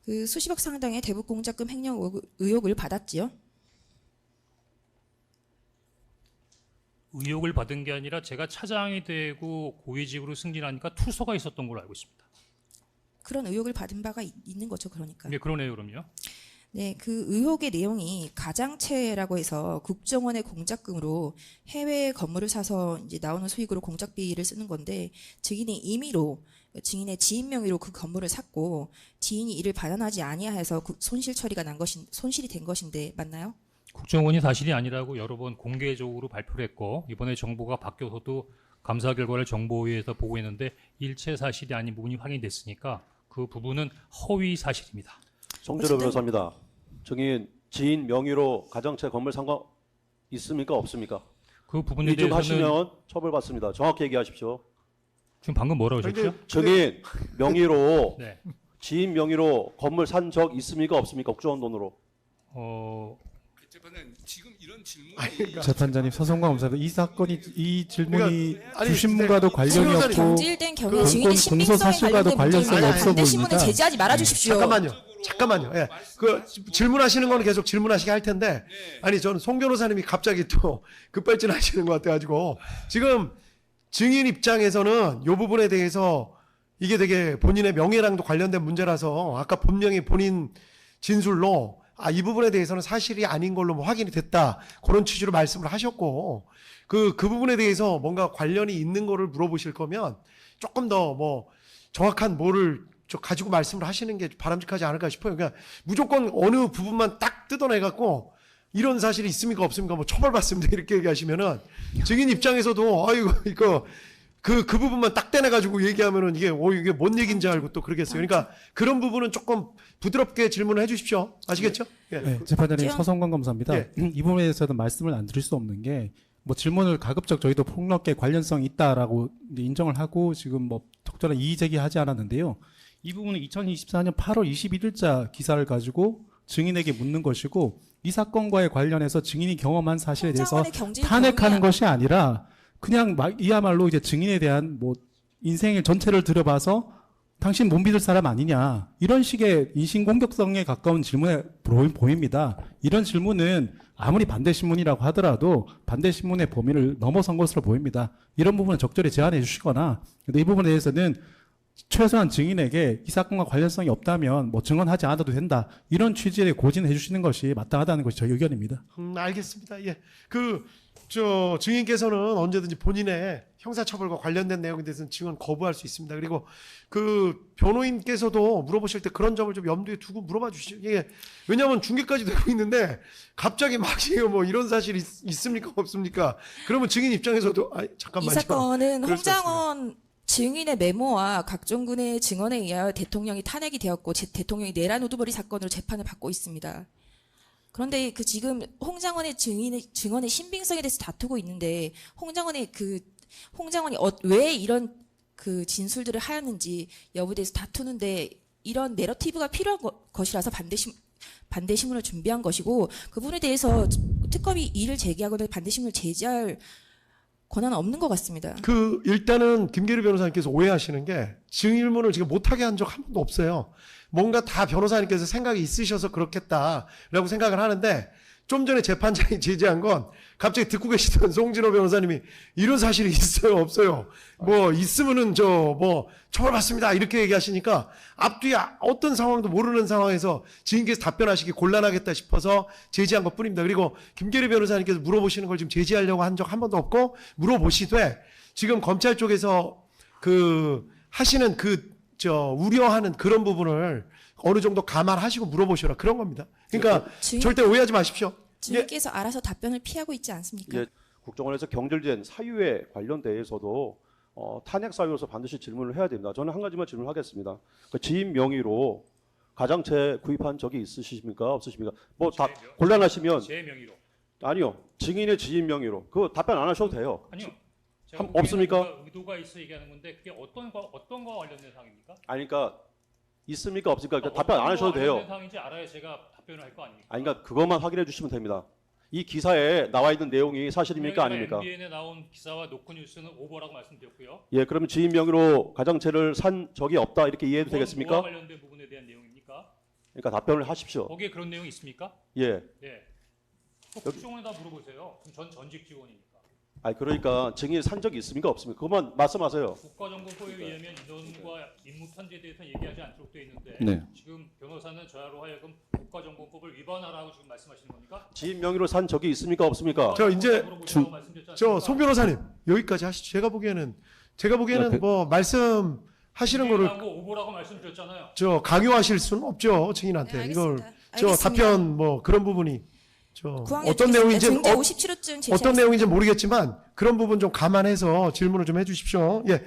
그 수십억 상당의 대북 공작금 횡령 의혹을 받았지요. 의혹을 받은 게 아니라 제가 차장이 되고 고위직으로 승진하니까 투서가 있었던 걸로 알고 있습니다. 그런 의혹을 받은 바가 있는 거죠. 그러니까. 네, 그러네요, 그럼요. 네, 그 의혹의 내용이 가장채라고 해서 국정원의 공작금으로 해외 건물을 사서 이제 나오는 수익으로 공작비를 쓰는 건데 증인이 임의로 증인의 지인 명의로 그 건물을 샀고 지인이 이를 반환하지 아니하여서 손실 처리가 손실이 된 것인데 맞나요? 국정원이 사실이 아니라고 여러 번 공개적으로 발표를 했고 이번에 정보가 바뀌어서도 감사 결과를 정보위에서 보고했는데 일체 사실이 아닌 부분이 확인됐으니까 그 부분은 허위 사실입니다. 송준호 변호사입니다. 증인 지인 명의로 가정채 건물 산 거 있습니까 없습니까? 그 부분에 대해서는 위증하시면 처벌받습니다. 정확히 얘기하십시오. 지금 방금 뭐라고 하셨죠? 증인 명의로 네. 지인 명의로 건물 산 적 있습니까 없습니까? 국정원 돈으로. 재판장님 지금 이런 질문이 재판장님 서성광 검사도 이 사건이 이 질문이 그러니까, 아니, 주신문과도 관련이 없고 경질된 경우에 증인의 공소 신빙성에 사실과도 관련된 관련성이 문제는 없어 반대 신문을 보입니다. 제지하지 말아 주십시오. 잠깐만요. 예. 그 질문하시는 거는 계속 질문하시게 할 텐데, 아니 저는 송 변호사님이 갑자기 또 급발진하시는 것 같아가지고 지금 증인 입장에서는 이 부분에 대해서 이게 되게 본인의 명예랑도 관련된 문제라서 아까 분명히 본인 진술로 이 부분에 대해서는 사실이 아닌 걸로 뭐 확인이 됐다 그런 취지로 말씀을 하셨고 그 부분에 대해서 뭔가 관련이 있는 거를 물어보실 거면 조금 더 뭐 정확한 뭐를 가지고 말씀을 하시는 게 바람직하지 않을까 싶어요. 그러니까 무조건 어느 부분만 딱 뜯어내갖고 이런 사실이 있습니까 없습니까 뭐 처벌받습니다 이렇게 얘기하시면은 증인 입장에서도 아이고 이거 그 부분만 딱 떼내가지고 얘기하면은 이게 뭔 얘기인지 알고 또 그러겠어요. 그러니까 그런 부분은 조금 부드럽게 질문을 해주십시오. 아시겠죠? 예. 네, 재판장님 지금- 서성광 검사입니다. 예. 이 부분에 대해서는 말씀을 안 드릴 수 없는 게 뭐 질문을 가급적 저희도 폭넓게 관련성이 있다라고 이제 인정을 하고 지금 뭐 적절한 이의 제기하지 않았는데요. 이 부분은 2024년 8월 21일자 기사를 가지고 증인에게 묻는 것이고 이 사건과의 관련해서 증인이 경험한 사실에 대해서 홍장원의 경질 탄핵하는 경우야. 것이 아니라 그냥 이야말로 이제 증인에 대한 뭐 인생의 전체를 들여봐서 당신 못 믿을 사람 아니냐 이런 식의 인신공격성에 가까운 질문에 보입니다. 이런 질문은 아무리 반대 신문이라고 하더라도 반대 신문의 범위를 넘어선 것으로 보입니다. 이런 부분은 적절히 제안해 주시거나 근데 이 부분에 대해서는 최소한 증인에게 이 사건과 관련성이 없다면 뭐 증언하지 않아도 된다 이런 취지의 고진해 주시는 것이 마땅하다는 것이 저희 의견입니다. 알겠습니다. 예. 증인께서는 언제든지 본인의 형사처벌과 관련된 내용에 대해서는 증언 거부할 수 있습니다. 그리고 그 변호인께서도 물어보실 때 그런 점을 좀 염두에 두고 물어봐 주시죠. 예. 왜냐하면 중계까지 되고 있는데 갑자기 막 뭐 이런 사실이 있습니까 없습니까? 그러면 증인 입장에서도 잠깐만요. 이 사건은 그럴 수가 홍장원 증인의 메모와 각종군의 증언에 의하여 대통령이 탄핵이 되었고 대통령이 내란 우두머리 사건으로 재판을 받고 있습니다. 그런데 그 지금 홍장원의 증언의 신빙성에 대해서 다투고 있는데 홍장원이 왜 이런 그 진술들을 하였는지 여부에 대해서 다투는데 이런 내러티브가 필요한 것이라서 반대 신문을 준비한 것이고 그 부분에 대해서 특검이 이를 제기하거나 반대 신문을 제지할 권한은 없는 것 같습니다. 일단은 김계리 변호사님께서 오해하시는 게 증인문을 지금 못하게 한 적 한 번도 없어요. 뭔가 다 변호사님께서 생각이 있으셔서 그렇겠다라고 생각을 하는데 좀 전에 재판장이 제지한 건 갑자기 듣고 계시던 송진호 변호사님이 이런 사실이 있어요 없어요 뭐 있으면은 뭐 처벌받습니다 이렇게 얘기하시니까 앞뒤에 어떤 상황도 모르는 상황에서 증인께서 답변하시기 곤란하겠다 싶어서 제지한 것 뿐입니다. 그리고 김계리 변호사님께서 물어보시는 걸 지금 제지하려고 한 적 한 번도 없고 물어보시되 지금 검찰 쪽에서 하시는 우려하는 그런 부분을 어느 정도 감안하시고 물어보시라 그런 겁니다. 그러니까 절대 오해하지 마십시오. 증인께서 알아서 답변을 피하고 있지 않습니까? 국정원에서 경질된 사유에 관련돼서도 탄핵 사유로서 반드시 질문을 해야 됩니다. 저는 한 가지만 질문하겠습니다. 지인 명의로 가장채 구입한 적이 있으십니까 없으십니까? 뭐 다 곤란하시면 제 명의로. 아니요. 증인의 지인 명의로 그거 답변 안 하셔도 돼요. 아니요. 제가 없습니까? 보기에는 의도가 있어 얘기하는 건데 그게 어떤 거와 관련된 사항입니까? 아니 그러니까 있습니까 없습니까? 그러니까 답변 안 하셔도 돼요. 관련된 사항인지 알아야 제가 답변을 할 거 아닙니까? 아니 그러니까 그것만 확인해 주시면 됩니다. 이 기사에 나와 있는 내용이 사실입니까 아닙니까? MBN에 나온 기사와 노컷뉴스는 오버라고 말씀드렸고요. 예, 그러면 지인 명의로 가장채를 산 적이 없다 이렇게 이해해도 되겠습니까? 뭐와 관련된 부분에 대한 내용입니까? 그러니까 답변을 하십시오. 거기에 그런 내용이 있습니까? 예. 네. 국정원에다 물어보세요. 그럼 전 전직 직원이니까. 아니 그러니까 증인 산 적이 있습니까 없습니까? 그만 말씀하세요. 국가정보법에 의하면 인원과 임무 편제에 대해서 얘기하지 않도록 되어 있는데 네. 지금 변호사는 저야로 하여금 국가정보법을 위반하라고 지금 말씀하시는 겁니까? 지인 명의로 산 적이 있습니까 없습니까? 저 이제 물어보자고 말씀드렸지 저 않습니까? 송 변호사님 여기까지 하시죠. 제가 보기에는 그- 뭐 말씀하시는 거를 하고 오보라고 말씀드렸잖아요. 저 강요하실 수는 없죠 증인한테. 네, 이걸 알겠습니다. 저 알겠습니다. 답변 뭐 그런 부분이 저 구항해 어떤 주겠습니다. 내용인지 증거 57호증 제시하겠습니다. 어떤 내용인지 모르겠지만 그런 부분 좀 감안해서 질문을 좀 해주십시오. 예,